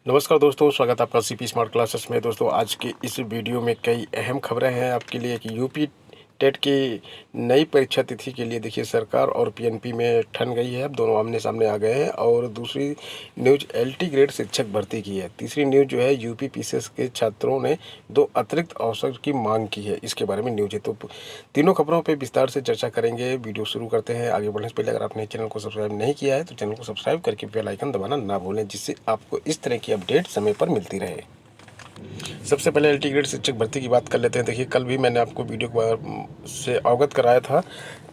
नमस्कार दोस्तों, स्वागत है आपका सीपी स्मार्ट क्लासेस में। दोस्तों, आज की इस वीडियो में कई अहम खबरें हैं आपके लिए कि यूपी टेट की नई परीक्षा तिथि के लिए देखिए सरकार और पीएनपी में ठन गई है। अब दोनों आमने सामने आ गए हैं। और दूसरी न्यूज एलटी ग्रेड शिक्षक भर्ती की है। तीसरी न्यूज जो है यूपी पीसीएस के छात्रों ने 2 अतिरिक्त अवसर की मांग की है, इसके बारे में न्यूज है। तो तीनों खबरों पर विस्तार से चर्चा करेंगे। वीडियो शुरू करते हैं। आगे बढ़ने से पहले अगर आपने चैनल को सब्सक्राइब नहीं किया है तो चैनल को सब्सक्राइब करके बेल आइकन दबाना ना भूलें, जिससे आपको इस तरह की अपडेट समय पर मिलती रहे। सबसे पहले एलटी ग्रेड शिक्षक भर्ती की बात कर लेते हैं। देखिए, कल भी मैंने आपको वीडियो से अवगत कराया था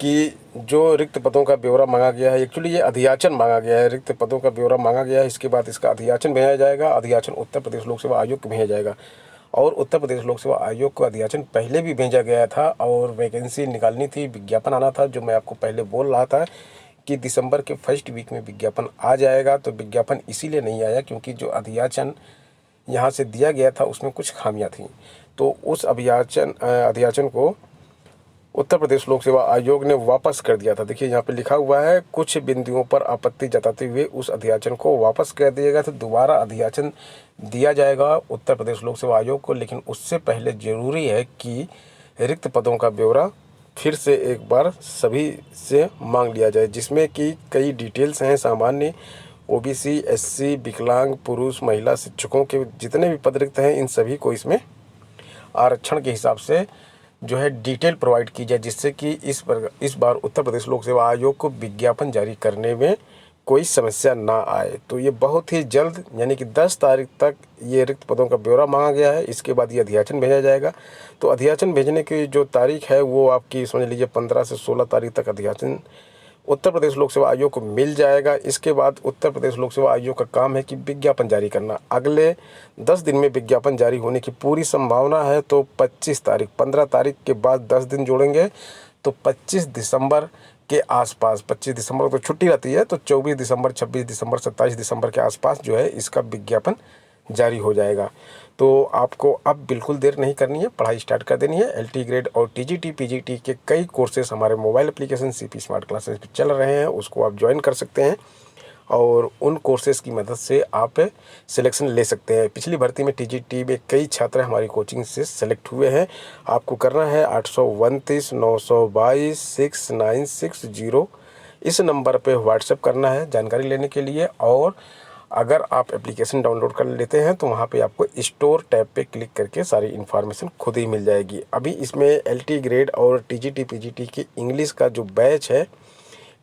कि जो रिक्त पदों का ब्यौरा मांगा गया है, एक्चुअली ये अधियाचन मांगा गया है। रिक्त पदों का ब्यौरा मांगा गया है, इसके बाद इसका अधियाचन भेजा जाएगा। अधियाचन उत्तर प्रदेश लोक सेवा आयोग को भेजा जाएगा। और उत्तर प्रदेश लोक सेवा आयोग को अधियाचन पहले भी भेजा गया था और वैकेंसी निकालनी थी, विज्ञापन आना था, जो मैं आपको पहले बोल रहा था कि दिसंबर के फर्स्ट वीक में विज्ञापन आ जाएगा। तो विज्ञापन इसीलिए नहीं आया क्योंकि जो अधियाचन यहाँ से दिया गया था उसमें कुछ खामियां थीं। तो उस अधियाचन को उत्तर प्रदेश लोक सेवा आयोग ने वापस कर दिया था। देखिए, यहाँ पे लिखा हुआ है, कुछ बिंदुओं पर आपत्ति जताते हुए उस अधियाचन को वापस कर दिया गया। तो दोबारा अधियाचन दिया जाएगा उत्तर प्रदेश लोक सेवा आयोग को, लेकिन उससे पहले ज़रूरी है कि रिक्त पदों का ब्यौरा फिर से एक बार सभी से मांग लिया जाए, जिसमें कि कई डिटेल्स हैं। सामान्य, ओबीसी, एससी, विकलांग, पुरुष, महिला शिक्षकों के जितने भी पद रिक्त हैं, इन सभी को इसमें आरक्षण के हिसाब से जो है डिटेल प्रोवाइड की जाए, जिससे कि इस बार उत्तर प्रदेश लोक सेवा आयोग को विज्ञापन जारी करने में कोई समस्या ना आए। तो ये बहुत ही जल्द, यानी कि 10 तारीख तक ये रिक्त पदों का ब्यौरा मांगा गया है। इसके बाद ये अधियाचन भेजा जाएगा। तो अधियाचन भेजने की जो तारीख है वो आपकी समझ लीजिए 15 से 16 तारीख तक अधियाचन उत्तर प्रदेश लोक सेवा आयोग को मिल जाएगा। इसके बाद उत्तर प्रदेश लोक सेवा आयोग का काम है कि विज्ञापन जारी करना। अगले 10 दिन में विज्ञापन जारी होने की पूरी संभावना है। तो 25 तारीख, 15 तारीख के बाद 10 दिन जोड़ेंगे तो 25 दिसंबर के आसपास, 25 दिसंबर को तो छुट्टी रहती है, तो 24 दिसंबर, 26 दिसंबर, 27 दिसंबर के आसपास जो है इसका विज्ञापन जारी हो जाएगा। तो आपको अब बिल्कुल देर नहीं करनी है, पढ़ाई स्टार्ट कर देनी है। एलटी ग्रेड और टीजीटी पीजीटी के कई कोर्सेस हमारे mobile application CP smart classes पे चल रहे हैं, उसको आप ज्वाइन कर सकते हैं और उन कोर्सेज़ की मदद से आप सिलेक्शन ले सकते हैं। पिछली भर्ती में टीजीटी में कई छात्र हमारी कोचिंग से सेलेक्ट हुए हैं। आपको करना है 829 922 6960, इस नंबर पे व्हाट्सएप करना है जानकारी लेने के लिए। और अगर आप एप्लीकेशन डाउनलोड कर लेते हैं तो वहाँ पे आपको स्टोर टैब पे क्लिक करके सारी इन्फॉर्मेशन खुद ही मिल जाएगी। अभी इसमें एलटी ग्रेड और टीजीटी पीजीटी की इंग्लिश का जो बैच है,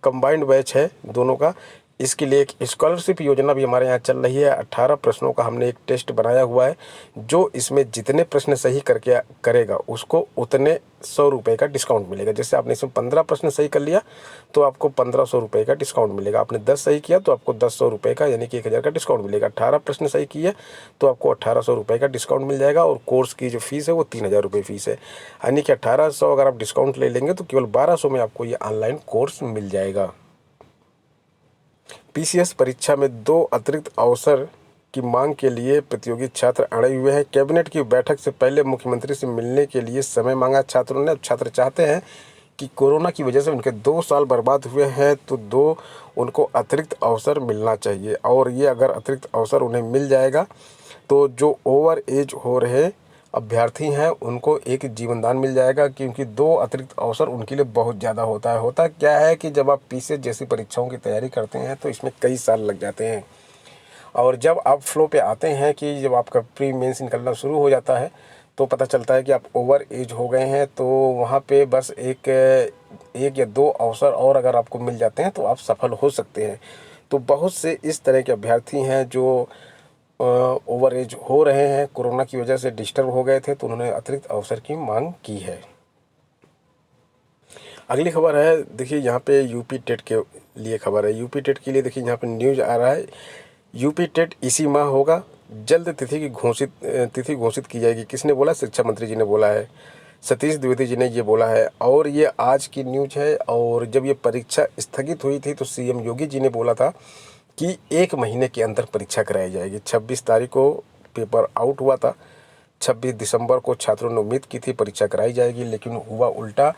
कंबाइंड बैच है दोनों का, इसके लिए एक स्कॉलरशिप योजना भी हमारे यहाँ चल रही है। 18 प्रश्नों का हमने एक टेस्ट बनाया हुआ है। जो इसमें जितने प्रश्न सही करके करेगा उसको उतने 100 रुपये का डिस्काउंट मिलेगा। जैसे आपने इसमें 15 प्रश्न सही कर लिया तो आपको 1500 रुपये का डिस्काउंट मिलेगा। आपने 10 सही किया तो आपको 1000 रुपये का, यानी कि 1000 का डिस्काउंट मिलेगा। 18 प्रश्न सही किए तो आपको 1800 रुपये का डिस्काउंट मिल जाएगा। और कोर्स की जो फीस है वो 3000 रुपये फीस है, यानी कि 1800 अगर आप डिस्काउंट ले लेंगे तो केवल 1200 में आपको ये ऑनलाइन कोर्स मिल जाएगा। पीसीएस परीक्षा में 2 अतिरिक्त अवसर की मांग के लिए प्रतियोगी छात्र अड़े हुए हैं। कैबिनेट की बैठक से पहले मुख्यमंत्री से मिलने के लिए समय मांगा छात्रों ने। अब छात्र चाहते हैं कि कोरोना की वजह से उनके 2 साल बर्बाद हुए हैं, तो 2 उनको अतिरिक्त अवसर मिलना चाहिए। और ये अगर अतिरिक्त अवसर उन्हें मिल जाएगा तो जो ओवर एज हो रहे अभ्यर्थी हैं उनको एक जीवनदान मिल जाएगा, क्योंकि 2 अतिरिक्त अवसर उनके लिए बहुत ज़्यादा होता है। होता क्या है कि जब आप पीसीएस जैसी परीक्षाओं की तैयारी करते हैं तो इसमें कई साल लग जाते हैं। और जब आप फ्लो पे आते हैं कि जब आपका प्री मेंस निकलना शुरू हो जाता है तो पता चलता है कि आप ओवर एज हो गए हैं। तो वहाँ पे बस एक या 2 अवसर और अगर आपको मिल जाते हैं तो आप सफल हो सकते हैं। तो बहुत से इस तरह के अभ्यर्थी हैं जो ओवर एज हो रहे हैं, कोरोना की वजह से डिस्टर्ब हो गए थे, तो उन्होंने अतिरिक्त अवसर की मांग की है। अगली खबर है, देखिए यहाँ पे यूपी टेट के लिए खबर है। यूपी टेट के लिए देखिए यहाँ पे न्यूज आ रहा है, यूपी टेट इसी माह होगा, जल्द तिथि घोषित की जाएगी। किसने बोला? शिक्षा मंत्री जी ने बोला है, सतीश द्विवेदी जी ने ये बोला है। और ये आज की न्यूज है। और जब ये परीक्षा स्थगित हुई थी तो सीएम योगी जी ने बोला था कि 1 महीने के अंदर परीक्षा कराई जाएगी। 26 तारीख को पेपर आउट हुआ था। 26 दिसंबर को छात्रों ने उम्मीद की थी परीक्षा कराई जाएगी, लेकिन हुआ उल्टा।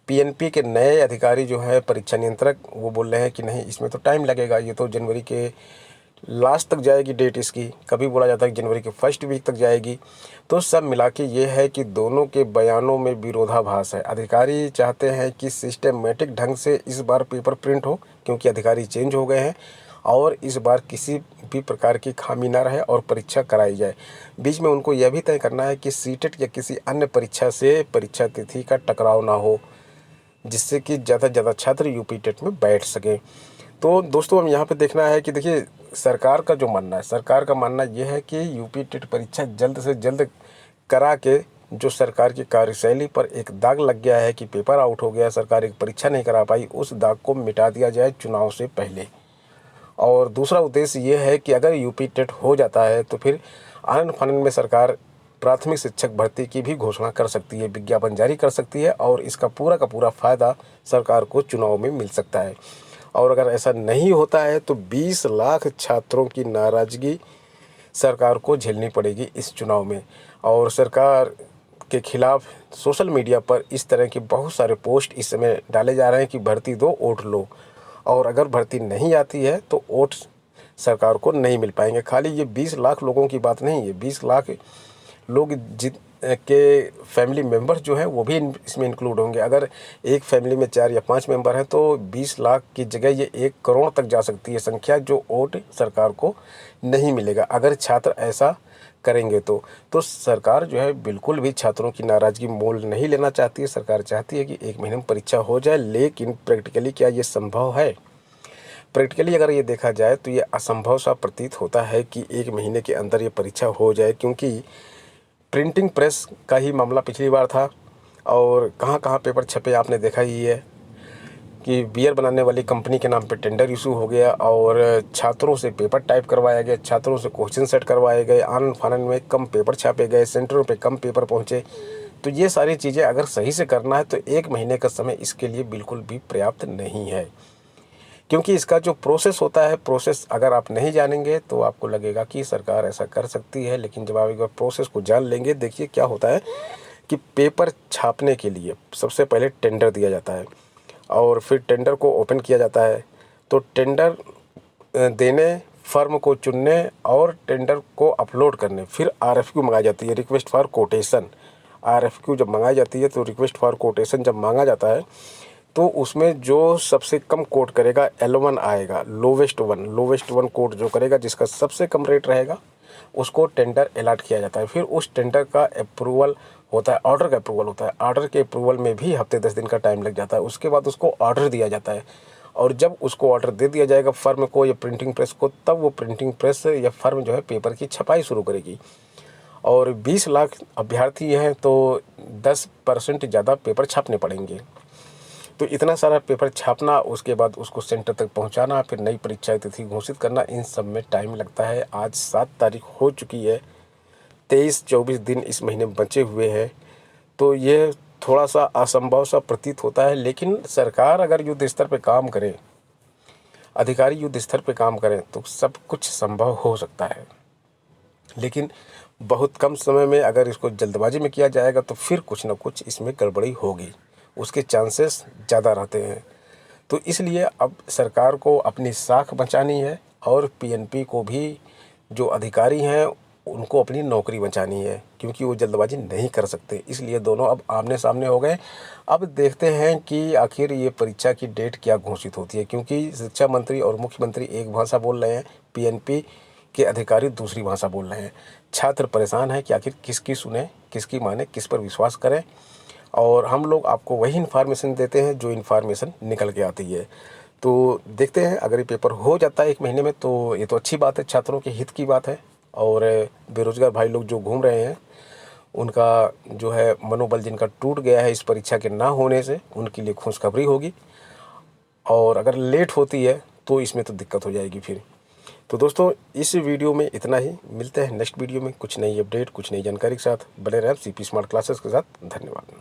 पीएनपी के नए अधिकारी जो है परीक्षा नियंत्रक, वो बोल रहे हैं कि नहीं, इसमें तो टाइम लगेगा, ये तो जनवरी के लास्ट तक जाएगी डेट इसकी, कभी बोला जाता है कि जनवरी के फर्स्ट वीक तक जाएगी। तो सब मिला के ये है कि दोनों के बयानों में विरोधाभास है। अधिकारी चाहते हैं कि सिस्टमेटिक ढंग से इस बार पेपर प्रिंट हो, क्योंकि अधिकारी चेंज हो गए हैं, और इस बार किसी भी प्रकार की खामी ना रहे और परीक्षा कराई जाए। बीच में उनको यह भी तय करना है कि सीटेट या किसी अन्य परीक्षा से परीक्षा तिथि का टकराव ना हो, जिससे कि ज़्यादा से ज़्यादा छात्र यूपी टेट में बैठ सकें। तो दोस्तों हम यहाँ पे देखना है कि देखिए सरकार का जो मानना है, सरकार का मानना ये है कि यूपी टेट परीक्षा जल्द से जल्द करा के, जो सरकार की कार्यशैली पर एक दाग लग गया है कि पेपर आउट हो गया, सरकार एक परीक्षा नहीं करा पाई, उस दाग को मिटा दिया जाए चुनाव से पहले। और दूसरा उद्देश्य ये है कि अगर यूपी टेट हो जाता है तो फिर आनन फानन में सरकार प्राथमिक शिक्षक भर्ती की भी घोषणा कर सकती है, विज्ञापन जारी कर सकती है, और इसका पूरा का पूरा फ़ायदा सरकार को चुनाव में मिल सकता है। और अगर ऐसा नहीं होता है तो 20 लाख छात्रों की नाराज़गी सरकार को झेलनी पड़ेगी इस चुनाव में। और सरकार के खिलाफ सोशल मीडिया पर इस तरह के बहुत सारे पोस्ट इस समय डाले जा रहे हैं कि भर्ती दो, वोट लो। और अगर भर्ती नहीं आती है तो वोट सरकार को नहीं मिल पाएंगे। खाली ये 20 लाख लोगों की बात नहीं है, 20 लाख लोग के फैमिली मेंबर्स जो है वो भी इसमें इंक्लूड होंगे। अगर एक फैमिली में 4 या 5 मेंबर हैं तो 20 लाख की जगह ये 1 करोड़ तक जा सकती है संख्या, जो वोट सरकार को नहीं मिलेगा अगर छात्र ऐसा करेंगे। तो सरकार जो है बिल्कुल भी छात्रों की नाराज़गी मोल नहीं लेना चाहती है। सरकार चाहती है कि 1 महीने में परीक्षा हो जाए, लेकिन प्रैक्टिकली क्या ये संभव है? प्रैक्टिकली अगर ये देखा जाए तो ये असंभव सा प्रतीत होता है कि 1 महीने के अंदर ये परीक्षा हो जाए, क्योंकि प्रिंटिंग प्रेस का ही मामला पिछली बार था, और कहाँ कहाँ पेपर छपे आपने देखा ही है कि बियर बनाने वाली कंपनी के नाम पे टेंडर इशू हो गया और छात्रों से पेपर टाइप करवाया गया, छात्रों से क्वेश्चन सेट करवाए गए, आनन फानन में कम पेपर छापे गए, सेंटरों पे कम पेपर पहुँचे। तो ये सारी चीज़ें अगर सही से करना है तो 1 महीने का समय इसके लिए बिल्कुल भी पर्याप्त नहीं है, क्योंकि इसका जो प्रोसेस होता है, प्रोसेस अगर आप नहीं जानेंगे तो आपको लगेगा कि सरकार ऐसा कर सकती है, लेकिन जब आप एक बार प्रोसेस को जान लेंगे, देखिए क्या होता है कि पेपर छापने के लिए सबसे पहले टेंडर दिया जाता है और फिर टेंडर को ओपन किया जाता है। तो टेंडर देने, फर्म को चुनने और टेंडर को अपलोड करने, फिर RFQ मंगाई जाती है, रिक्वेस्ट फॉर कोटेशन। RFQ जब मंगाई जाती है तो रिक्वेस्ट फॉर कोटेशन जब मांगा जाता है तो उसमें जो सबसे कम कोट करेगा L1 आएगा, लोवेस्ट वन कोट जो करेगा, जिसका सबसे कम रेट रहेगा, उसको टेंडर अलॉट किया जाता है। फिर उस टेंडर का अप्रूवल होता है, ऑर्डर का अप्रूवल होता है। ऑर्डर के अप्रूवल में भी हफ्ते 10 दिन का टाइम लग जाता है। उसके बाद उसको ऑर्डर दिया जाता है, और जब उसको ऑर्डर दे दिया जाएगा फर्म को या प्रिंटिंग प्रेस को, तब वो प्रिंटिंग प्रेस या फर्म जो है पेपर की छपाई शुरू करेगी। और 20 लाख अभ्यर्थी हैं तो 10% ज़्यादा पेपर छापने पड़ेंगे। तो इतना सारा पेपर छापना, उसके बाद उसको सेंटर तक पहुंचाना, फिर नई परीक्षा तिथि घोषित करना, इन सब में टाइम लगता है। आज 7 तारीख हो चुकी है, 23-24 दिन इस महीने में बचे हुए हैं। तो ये थोड़ा सा असंभव सा प्रतीत होता है, लेकिन सरकार अगर युद्ध स्तर पे काम करे, अधिकारी युद्ध स्तर पे काम करें तो सब कुछ संभव हो सकता है। लेकिन बहुत कम समय में अगर इसको जल्दबाजी में किया जाएगा तो फिर कुछ ना कुछ इसमें गड़बड़ी होगी, उसके चांसेस ज़्यादा रहते हैं। तो इसलिए अब सरकार को अपनी साख बचानी है और PNP को भी, जो अधिकारी हैं, उनको अपनी नौकरी बचानी है, क्योंकि वो जल्दबाजी नहीं कर सकते। इसलिए दोनों अब आमने सामने हो गए। अब देखते हैं कि आखिर ये परीक्षा की डेट क्या घोषित होती है, क्योंकि शिक्षा मंत्री और मुख्यमंत्री एक भाषा बोल रहे हैं, PNP के अधिकारी दूसरी भाषा बोल रहे हैं। छात्र परेशान है कि आखिर किसकी सुने, किसकी माने, किस पर विश्वास करें। और हम लोग आपको वही इन्फॉर्मेशन देते हैं जो इन्फॉर्मेशन निकल के आती है। तो देखते हैं, अगर ये पेपर हो जाता है 1 महीने में तो ये तो अच्छी बात है, छात्रों के हित की बात है। और बेरोजगार भाई लोग जो घूम रहे हैं, उनका जो है मनोबल जिनका टूट गया है इस परीक्षा के ना होने से, उनके लिए खुशखबरी होगी। और अगर लेट होती है तो इसमें तो दिक्कत हो जाएगी फिर। तो दोस्तों इस वीडियो में इतना ही, मिलते हैं नेक्स्ट वीडियो में कुछ नई अपडेट, कुछ नई जानकारी के साथ। बने रहें CP स्मार्ट क्लासेस के साथ। धन्यवाद।